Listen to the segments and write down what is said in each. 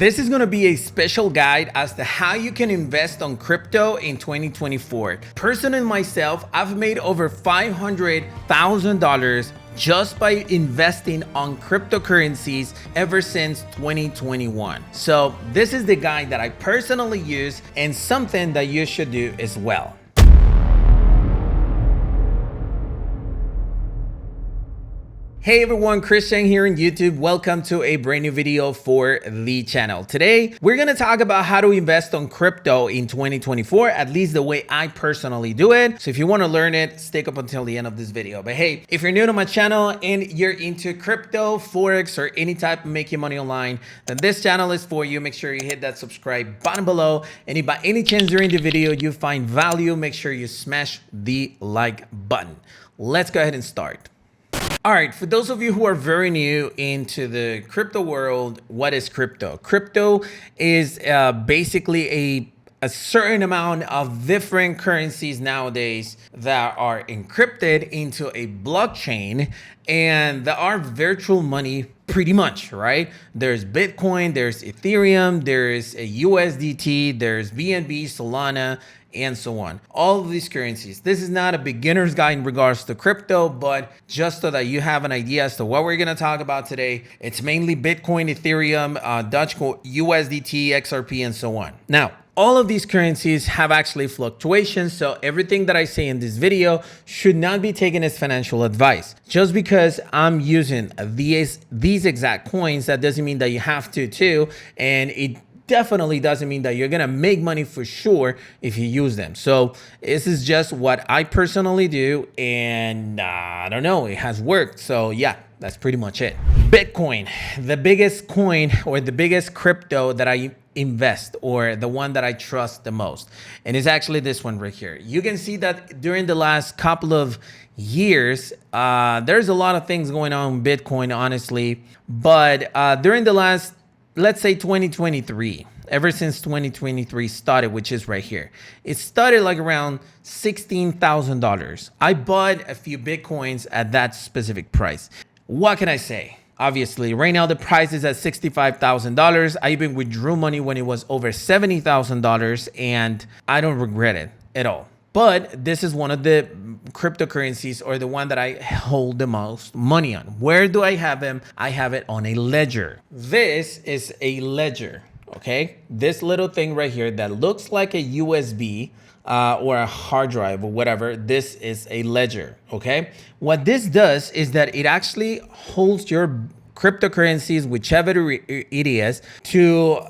This is going to be a special guide as to how you can invest on crypto in 2024. Personally myself, I've made over $500,000 just by investing on cryptocurrencies ever since 2021. So this is the guide that I personally use and something that you should do as well. Hey everyone, Christian here on YouTube. Welcome to a brand new video for the channel. Today, we're gonna talk about how to invest on crypto in 2024, at least the way I personally do it. So if you wanna learn it, stick up until the end of this video. But hey, if you're new to my channel and you're into crypto, Forex, or any type of making money online, then this channel is for you. Make sure you hit that subscribe button below. And if by any chance during the video you find value, make sure you smash the like button. Let's go ahead and start. All right, for those of you who are very new into the crypto world, what is crypto? Crypto is basically a certain amount of different currencies nowadays that are encrypted into a blockchain, and that are virtual money pretty much, right? There's Bitcoin, there's Ethereum, there's a USDT, there's BNB, Solana, and so on. All of these currencies. This is not a beginner's guide in regards to crypto, but just so that you have an idea as to what we're going to talk about today. It's mainly Bitcoin, Ethereum, Dogecoin, USDT, XRP, and so on. Now, all of these currencies have actually fluctuations, so everything that I say in this video should not be taken as financial advice. Just because I'm using these exact coins, that doesn't mean that you have to too, and it definitely doesn't mean that you're gonna make money for sure if you use them. So this is just what I personally do, and I don't know, it has worked. So yeah, that's pretty much it. Bitcoin, the biggest coin or the biggest crypto that I invest, or the one that I trust the most, and it's actually this one right here. You can see that during the last couple of years, there's a lot of things going on with Bitcoin, honestly, but during the last, let's say 2023, ever since 2023 started, which is right here, it started like around $16,000. I bought a few Bitcoins at that specific price. What can I say? Obviously, right now the price is at $65,000. I even withdrew money when it was over $70,000, and I don't regret it at all. But this is one of the cryptocurrencies, or the one that I hold the most money on. Where do I have them? I have it on a ledger. This is a ledger, okay? This little thing right here that looks like a USB or a hard drive or whatever, this is a ledger, okay? What this does is that it actually holds your cryptocurrencies, whichever it is, to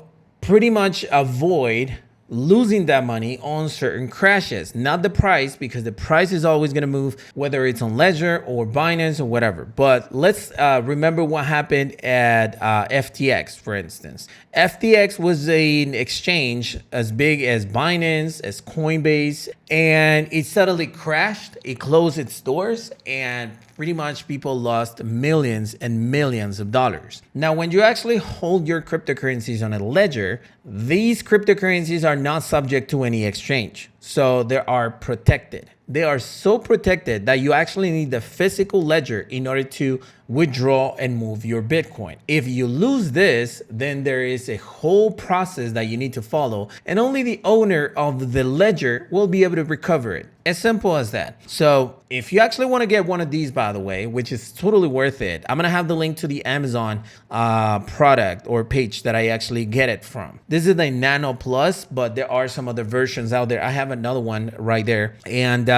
pretty much avoid losing that money on certain crashes. Not the price, because the price is always going to move, whether it's on Ledger or Binance or whatever. But let's remember what happened at FTX, for instance. FTX was an exchange as big as Binance, as Coinbase, and it suddenly crashed. It closed its doors, and pretty much people lost millions and millions of dollars. Now, when you actually hold your cryptocurrencies on a ledger, these cryptocurrencies are not subject to any exchange. So they are protected. They are so protected that you actually need the physical ledger in order to withdraw and move your Bitcoin. If you lose this, then there is a whole process that you need to follow, and only the owner of the ledger will be able to recover it. As simple as that. So if you actually want to get one of these, by the way, which is totally worth it, I'm going to have the link to the Amazon product or page that I actually get it from. This is the Nano Plus, but there are some other versions out there. I have another one right there. And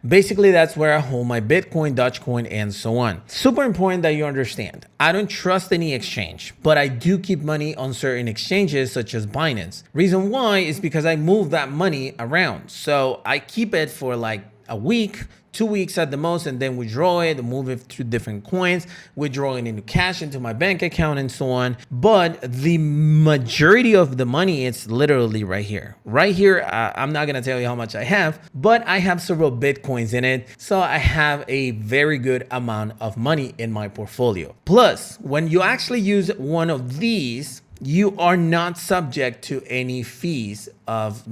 basically that's where I hold my Bitcoin, Dogecoin, and so on. Super important that you understand. I don't trust any exchange, but I do keep money on certain exchanges such as Binance. Reason why is because I move that money around. So I keep it for like a week, 2 weeks at the most, and then withdraw it, move it to different coins, withdraw it into cash into my bank account, and so on. But the majority of the money, it's literally right here. Right here, I'm not gonna tell you how much I have, but I have several Bitcoins in it. So I have a very good amount of money in my portfolio. Plus, when you actually use one of these, you are not subject to any fees of,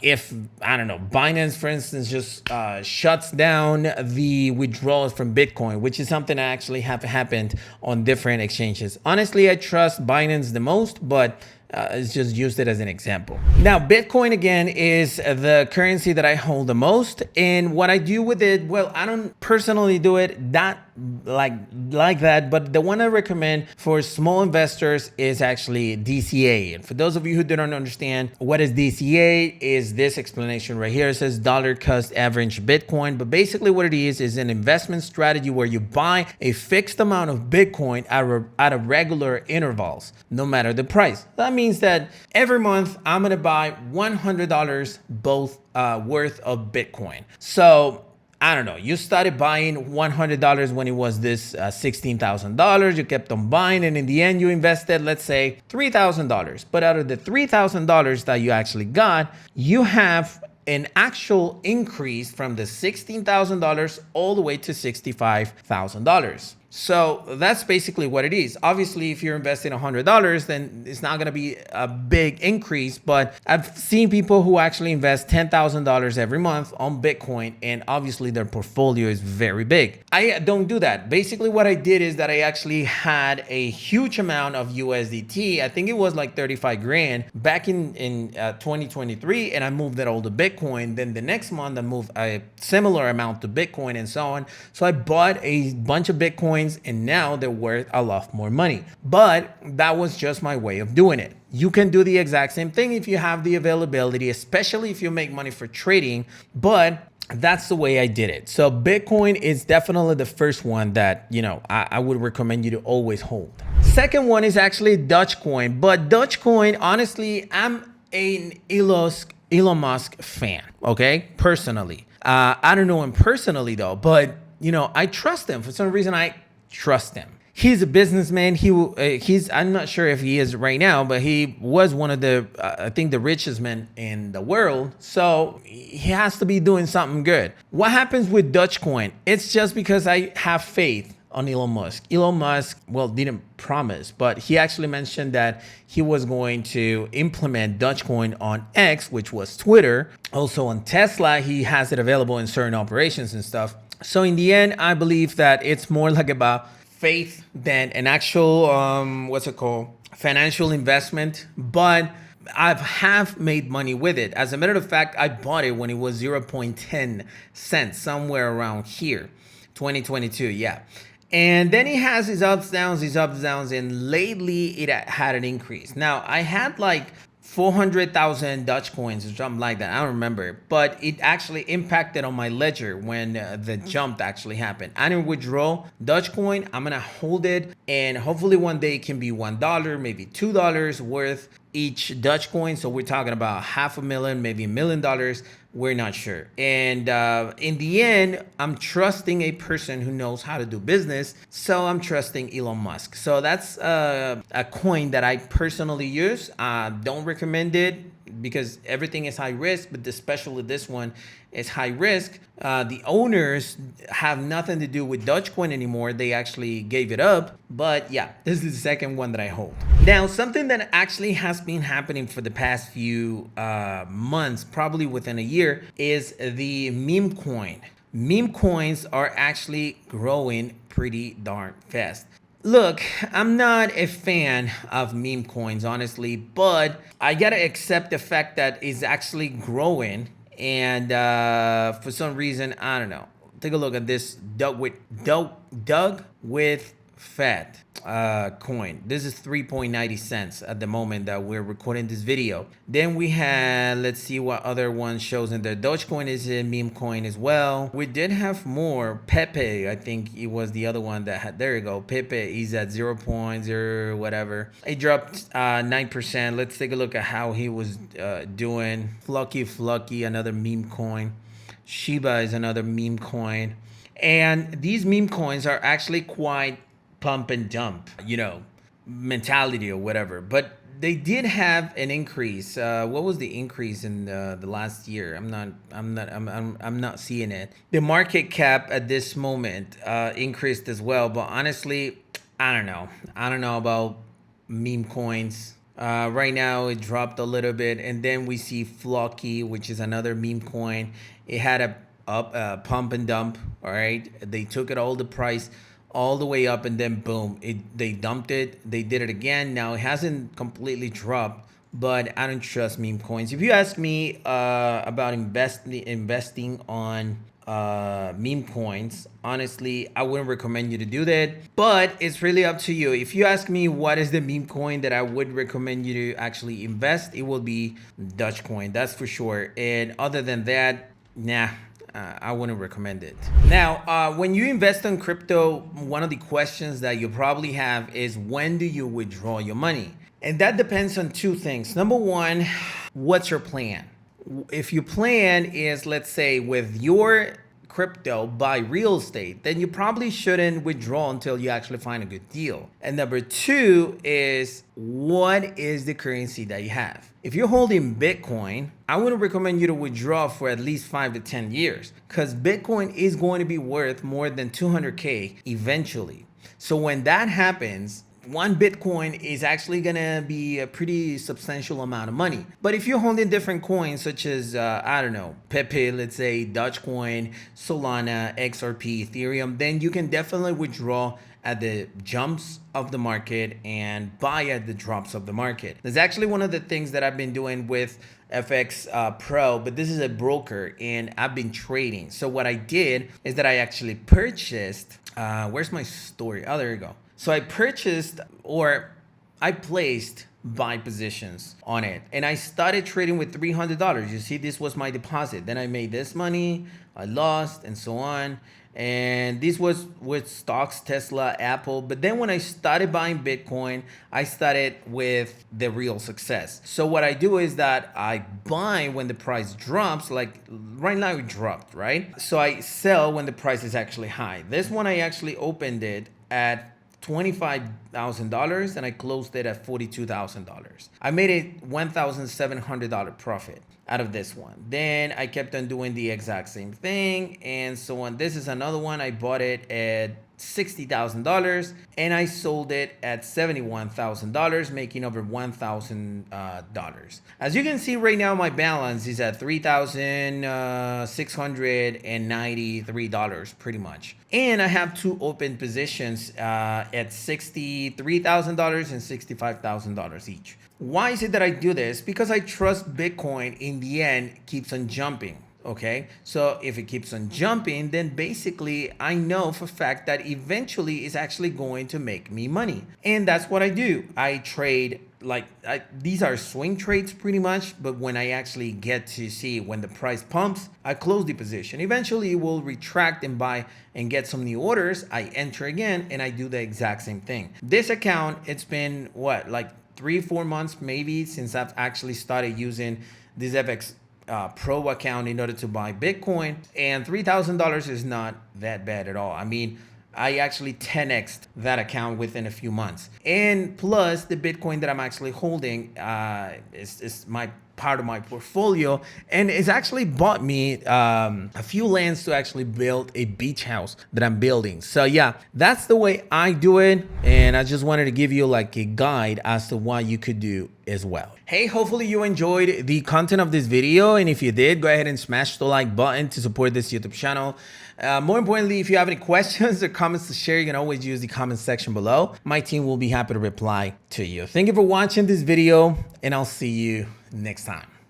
if, I don't know, Binance, for instance, just shuts down the withdrawals from Bitcoin, which is something that actually have happened on different exchanges. Honestly, I trust Binance the most, but it's just used it as an example. Now, Bitcoin again is the currency that I hold the most, and what I do with it, well, I don't personally do it that like that, but the one I recommend for small investors is actually DCA. And for those of you who don't understand what is DCA, is this explanation right here. It says dollar cost average Bitcoin, but basically what it is an investment strategy where you buy a fixed amount of Bitcoin at a regular intervals, no matter the price. That means that every month I'm gonna buy $100 both worth of Bitcoin. So I don't know, you started buying $100 when it was this $16,000. You kept on buying, and in the end, you invested, let's say, $3,000. But out of the $3,000 that you actually got, you have an actual increase from the $16,000 all the way to $65,000. So that's basically what it is. Obviously, if you're investing $100, then it's not going to be a big increase. But I've seen people who actually invest $10,000 every month on Bitcoin, and obviously their portfolio is very big. I don't do that. Basically, what I did is that I actually had a huge amount of USDT. I think it was like 35 grand back in 2023, and I moved that all to Bitcoin. Then the next month, I moved a similar amount to Bitcoin and so on. So I bought a bunch of Bitcoin, and now they're worth a lot more money. But that was just my way of doing it. You can do the exact same thing if you have the availability, especially if you make money for trading, but that's the way I did it. So Bitcoin is definitely the first one that, I would recommend you to always hold. Second one is actually Dogecoin, but Dogecoin, honestly, I'm an Elon Musk fan, okay? Personally. I don't know him personally though, but I trust him. For some reason, I trust him. He's a businessman. I'm not sure if he is right now, but he was one of the, I think the richest men in the world. So he has to be doing something good. What happens with Dogecoin? It's just because I have faith on Elon Musk. Elon Musk, well, didn't promise, but he actually mentioned that he was going to implement Dogecoin on X, which was Twitter. Also on Tesla, he has it available in certain operations and stuff. So in the end, I believe that it's more like about faith than an actual, financial investment. But I have made money with it. As a matter of fact, I bought it when it was 0.10 cents, somewhere around here, 2022, yeah. And then it has his ups, downs, and lately it had an increase. Now, I had like 400,000 Dogecoins or something like that. I don't remember, but it actually impacted on my ledger when the jump actually happened. I didn't withdraw Dogecoin. I'm gonna hold it, and hopefully one day it can be $1, maybe $2 worth each Dogecoin. So we're talking about $500,000, maybe $1 million. We're not sure. And in the end, I'm trusting a person who knows how to do business. So I'm trusting Elon Musk. So that's a coin that I personally use. Don't recommend it because everything is high risk, but especially this one is high risk. The owners have nothing to do with Dogecoin anymore. They actually gave it up. But yeah, this is the second one that I hold. Now, something that actually has been happening for the past few months, probably within a year, is the meme coin. Meme coins are actually growing pretty darn fast. Look, I'm not a fan of meme coins, honestly, but I gotta accept the fact that it's actually growing. And for some reason, I don't know. Take a look at this Doug with Fat coin. This is 3.90 cents at the moment that we're recording this video. Then we had, let's see what other one shows in there. Dogecoin is a meme coin as well. We did have more. Pepe, I think it was the other one that had, there you go. Pepe is at 0.0 whatever. It dropped 9%. Let's take a look at how he was doing. Flucky, another meme coin. Shiba is another meme coin. And these meme coins are actually quite pump and dump, mentality or whatever. But they did have an increase. What was the increase in the last year? I'm not seeing it. The market cap at this moment increased as well. But honestly, I don't know. I don't know about meme coins. Right now it dropped a little bit, and then we see Flocky, which is another meme coin. It had a pump and dump. All right, they took it all the price all the way up, and then boom, they dumped it. They did it again. Now it hasn't completely dropped, but I don't trust meme coins. If you ask me about investing on meme coins, honestly, I wouldn't recommend you to do that, but it's really up to you. If you ask me what is the meme coin that I would recommend you to actually invest, it will be Dogecoin, that's for sure. And other than that, nah, I wouldn't recommend it. Now, when you invest in crypto, one of the questions that you probably have is, when do you withdraw your money? And that depends on two things. Number one, what's your plan? If your plan is, let's say, with your crypto buy real estate, then you probably shouldn't withdraw until you actually find a good deal. And number two is, what is the currency that you have? If you're holding Bitcoin, I wouldn't recommend you to withdraw for at least 5 to 10 years, because Bitcoin is going to be worth more than 200K eventually. So when that happens, one Bitcoin is actually gonna be a pretty substantial amount of money. But if you're holding different coins, such as, I don't know, Pepe, let's say, Dogecoin, Solana, XRP, Ethereum, then you can definitely withdraw at the jumps of the market and buy at the drops of the market. That's actually one of the things that I've been doing with FX Pro, but this is a broker and I've been trading. So what I did is that I actually purchased, where's my story? Oh, there you go. So I purchased, or I placed buy positions on it, and I started trading with $300. You see, this was my deposit. Then I made this money, I lost, and so on. And this was with stocks, Tesla, Apple. But then when I started buying Bitcoin, I started with the real success. So what I do is that I buy when the price drops, like right now it dropped, right? So I sell when the price is actually high. This one I actually opened it at $25,000 and I closed it at $42,000. I made a $1,700 profit out of this one. Then I kept on doing the exact same thing and so on. This is another one. I bought it at $60,000 and I sold it at $71,000, making over $1,000. As you can see right now, my balance is at $3,693 pretty much. And I have two open positions at $63,000 and $65,000 each. Why is it that I do this? Because I trust Bitcoin in the end keeps on jumping. Okay, so if it keeps on jumping, then basically I know for a fact that eventually it's actually going to make me money. And that's what I do. I trade these are swing trades pretty much, but when I actually get to see when the price pumps, I close the position. Eventually it will retract and buy and get some new orders. I enter again and I do the exact same thing. This account, it's been what, like 3-4 months maybe since I've actually started using this FX Pro account in order to buy Bitcoin, and $3,000 is not that bad at all. I mean, I actually 10x'd that account within a few months, and plus the Bitcoin that I'm actually holding is my part of my portfolio, and it's actually bought me a few lands to actually build a beach house that I'm building. So yeah, that's the way I do it, and I just wanted to give you like a guide as to what you could do as well. Hey, hopefully you enjoyed the content of this video, and if you did, go ahead and smash the like button to support this YouTube channel. More importantly, if you have any questions or comments to share, you can always use the comment section below. My team will be happy to reply to you. Thank you for watching this video, and I'll see you next time.